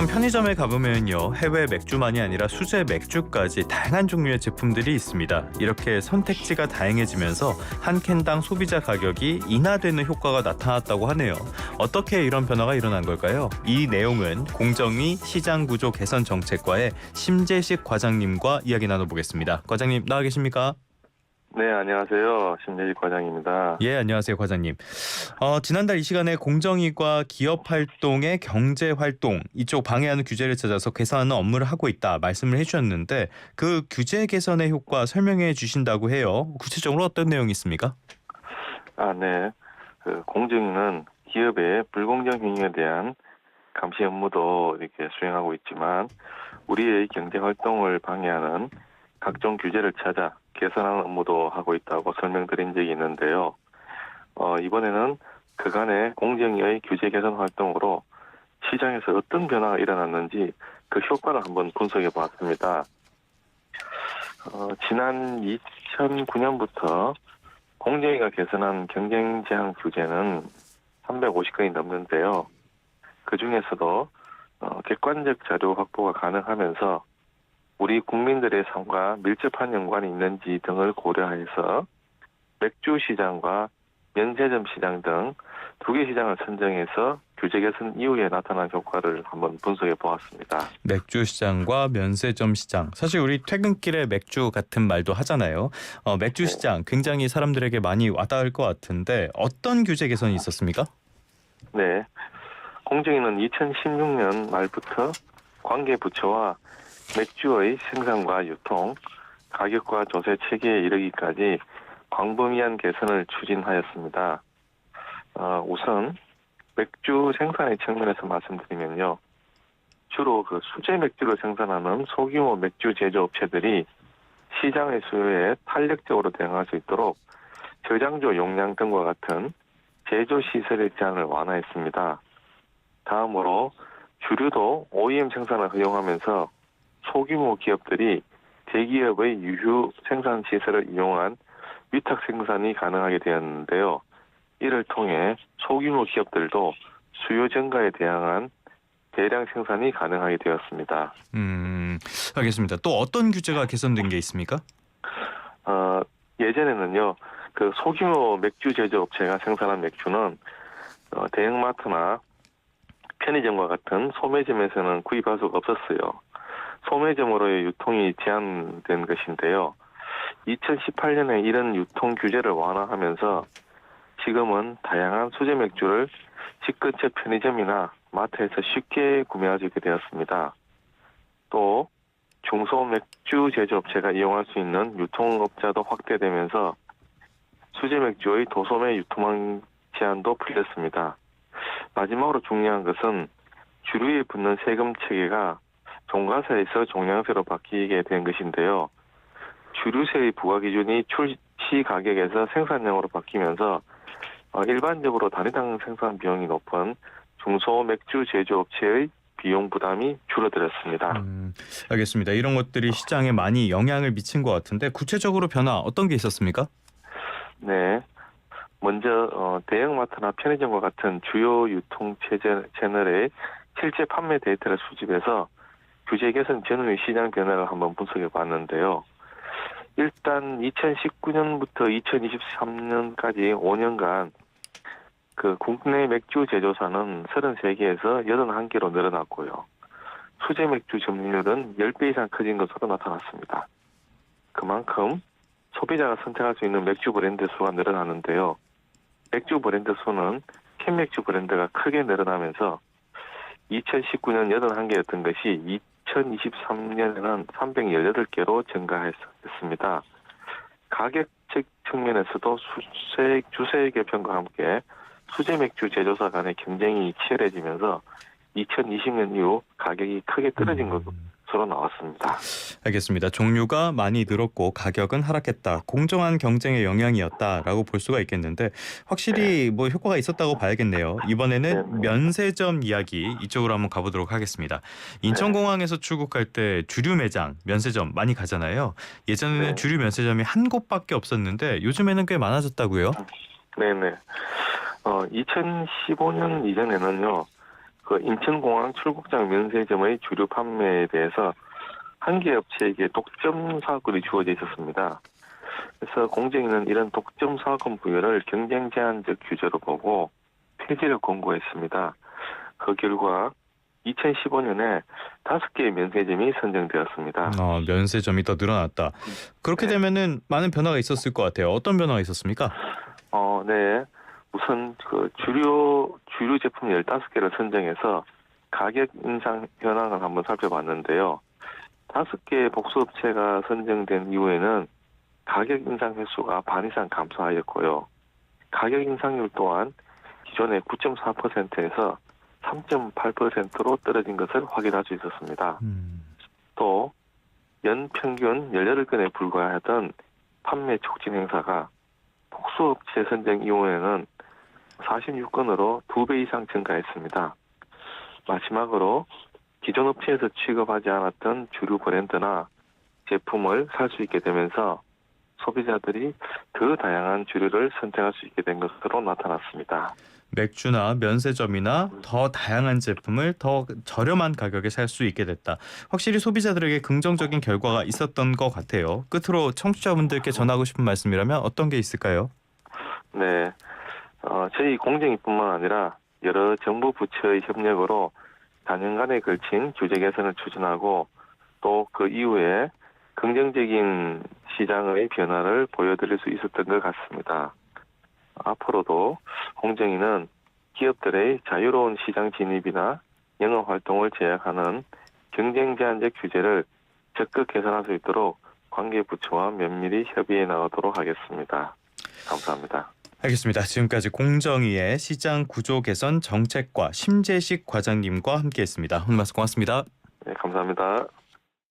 지금 편의점에 가보면요, 해외 맥주만이 아니라 수제 맥주까지 다양한 종류의 제품들이 있습니다. 이렇게 선택지가 다양해지면서 한 캔당 소비자 가격이 인하되는 효과가 나타났다고 하네요. 어떻게 이런 변화가 일어난 걸까요? 이 내용은 공정위 시장구조 개선 정책과의 심재식 과장님과 이야기 나눠보겠습니다. 과장님 나와 계십니까? 네, 안녕하세요. 심재식 과장입니다. 예, 안녕하세요, 과장님. 지난달 이 시간에 공정위가 기업 활동의 경제 활동 이쪽 방해하는 규제를 찾아서 개선하는 업무를 하고 있다 말씀을 해주셨는데 그 규제 개선의 효과 설명해 주신다고 해요. 구체적으로 어떤 내용이 있습니까? 네. 공정위는 기업의 불공정 행위에 대한 감시 업무도 이렇게 수행하고 있지만 우리의 경제 활동을 방해하는 각종 규제를 찾아 개선하는 업무도 하고 있다고 설명드린 적이 있는데요. 이번에는 그간의 공정위의 규제 개선 활동으로 시장에서 어떤 변화가 일어났는지 그 효과를 한번 분석해 보았습니다. 지난 2009년부터 공정위가 개선한 경쟁 제한 규제는 350건이 넘는데요. 그 중에서도 객관적 자료 확보가 가능하면서 우리 국민들의 삶과 밀접한 연관이 있는지 등을 고려해서 맥주 시장과 면세점 시장 등 두 개 시장을 선정해서 규제 개선 이후에 나타난 효과를 한번 분석해 보았습니다. 맥주 시장과 면세점 시장. 사실 우리 퇴근길에 맥주 같은 말도 하잖아요. 맥주 시장 굉장히 사람들에게 많이 와닿을 것 같은데 어떤 규제 개선이 있었습니까? 네. 공정위는 2016년 말부터 관계 부처와 맥주의 생산과 유통, 가격과 조세 체계에 이르기까지 광범위한 개선을 추진하였습니다. 우선 맥주 생산의 측면에서 말씀드리면요. 주로 수제 맥주를 생산하는 소규모 맥주 제조업체들이 시장의 수요에 탄력적으로 대응할 수 있도록 저장조 용량 등과 같은 제조 시설의 제한을 완화했습니다. 다음으로 주류도 OEM 생산을 허용하면서 소규모 기업들이 대기업의 유휴 생산 시설을 이용한 위탁 생산이 가능하게 되었는데요. 이를 통해 소규모 기업들도 수요 증가에 대항한 대량 생산이 가능하게 되었습니다. 알겠습니다. 또 어떤 규제가 개선된 게 있습니까? 예전에는요, 소규모 맥주 제조업체가 생산한 맥주는 대형마트나 편의점과 같은 소매점에서는 구입할 수가 없었어요. 소매점으로의 유통이 제한된 것인데요. 2018년에 이런 유통 규제를 완화하면서 지금은 다양한 수제 맥주를 집 근처 편의점이나 마트에서 쉽게 구매할 수 있게 되었습니다. 또 중소 맥주 제조업체가 이용할 수 있는 유통업자도 확대되면서 수제 맥주의 도소매 유통 제한도 풀렸습니다. 마지막으로 중요한 것은 주류에 붙는 세금 체계가 종가세에서 종량세로 바뀌게 된 것인데요. 주류세의 부과 기준이 출시 가격에서 생산량으로 바뀌면서 일반적으로 단위당 생산 비용이 높은 중소 맥주 제조업체의 비용 부담이 줄어들었습니다. 알겠습니다. 이런 것들이 시장에 많이 영향을 미친 것 같은데 구체적으로 변화 어떤 게 있었습니까? 네. 먼저 대형마트나 편의점과 같은 주요 유통 채널의 실제 판매 데이터를 수집해서 규제 개선 전후의 시장 변화를 한번 분석해 봤는데요. 일단 2019년부터 2023년까지 5년간 국내 맥주 제조사는 33개에서 81개로 늘어났고요. 수제 맥주 점유율은 10배 이상 커진 것으로 나타났습니다. 그만큼 소비자가 선택할 수 있는 맥주 브랜드 수가 늘어나는데요. 맥주 브랜드 수는 캔맥주 브랜드가 크게 늘어나면서 2019년 81개였던 것이 2023년에는 318개로 증가했습니다. 가격적 측면에서도 주세 개편과 함께 수제 맥주 제조사 간의 경쟁이 치열해지면서 2020년 이후 가격이 크게 떨어진 것으로 나왔습니다. 알겠습니다. 종류가 많이 늘었고 가격은 하락했다. 공정한 경쟁의 영향이었다라고 볼 수가 있겠는데 확실히 효과가 있었다고 봐야겠네요. 이번에는 면세점 이야기 이쪽으로 한번 가보도록 하겠습니다. 인천공항에서 출국할 때 주류 매장, 면세점 많이 가잖아요. 예전에는 주류 면세점이 한 곳밖에 없었는데 요즘에는 꽤 많아졌다고요? 네네. 2015년 이전에는요. 그 인천공항 출국장 면세점의 주류 판매에 대해서 한 개 업체에게 독점 사업권이 주어져 있었습니다. 그래서 공정위는 이런 독점 사업권 부여를 경쟁 제한적 규제로 보고 폐지를 권고했습니다. 그 결과 2015년에 5개의 면세점이 선정되었습니다. 면세점이 더 늘어났다. 그렇게 네. 되면은 많은 변화가 있었을 것 같아요. 어떤 변화가 있었습니까? 네. 우선 그 주류 제품 15개를 선정해서 가격 인상 현황을 한번 살펴봤는데요. 5개의 복수업체가 선정된 이후에는 가격 인상 횟수가 반 이상 감소하였고요. 가격 인상률 또한 기존의 9.4%에서 3.8%로 떨어진 것을 확인할 수 있었습니다. 또 연평균 18건에 불과하던 판매 촉진 행사가 복수업체 선정 이후에는 46건으로 2배 이상 증가했습니다. 마지막으로 기존 업체에서 취급하지 않았던 주류 브랜드나 제품을 살 수 있게 되면서 소비자들이 더 다양한 주류를 선택할 수 있게 된 것으로 나타났습니다. 맥주나 면세점이나 더 다양한 제품을 더 저렴한 가격에 살 수 있게 됐다. 확실히 소비자들에게 긍정적인 결과가 있었던 것 같아요. 끝으로 청취자분들께 전하고 싶은 말씀이라면 어떤 게 있을까요? 네, 저희 공정위뿐만 아니라 여러 정부 부처의 협력으로 단연간에 걸친 규제 개선을 추진하고 또 그 이후에 긍정적인 시장의 변화를 보여드릴 수 있었던 것 같습니다. 앞으로도 공정위는 기업들의 자유로운 시장 진입이나 영업 활동을 제약하는 경쟁 제한적 규제를 적극 개선할 수 있도록 관계 부처와 면밀히 협의해 나가도록 하겠습니다. 감사합니다. 알겠습니다. 지금까지 공정위의 시장 구조 개선 정책과 심재식 과장님과 함께했습니다. 오늘 말씀 고맙습니다. 네, 감사합니다.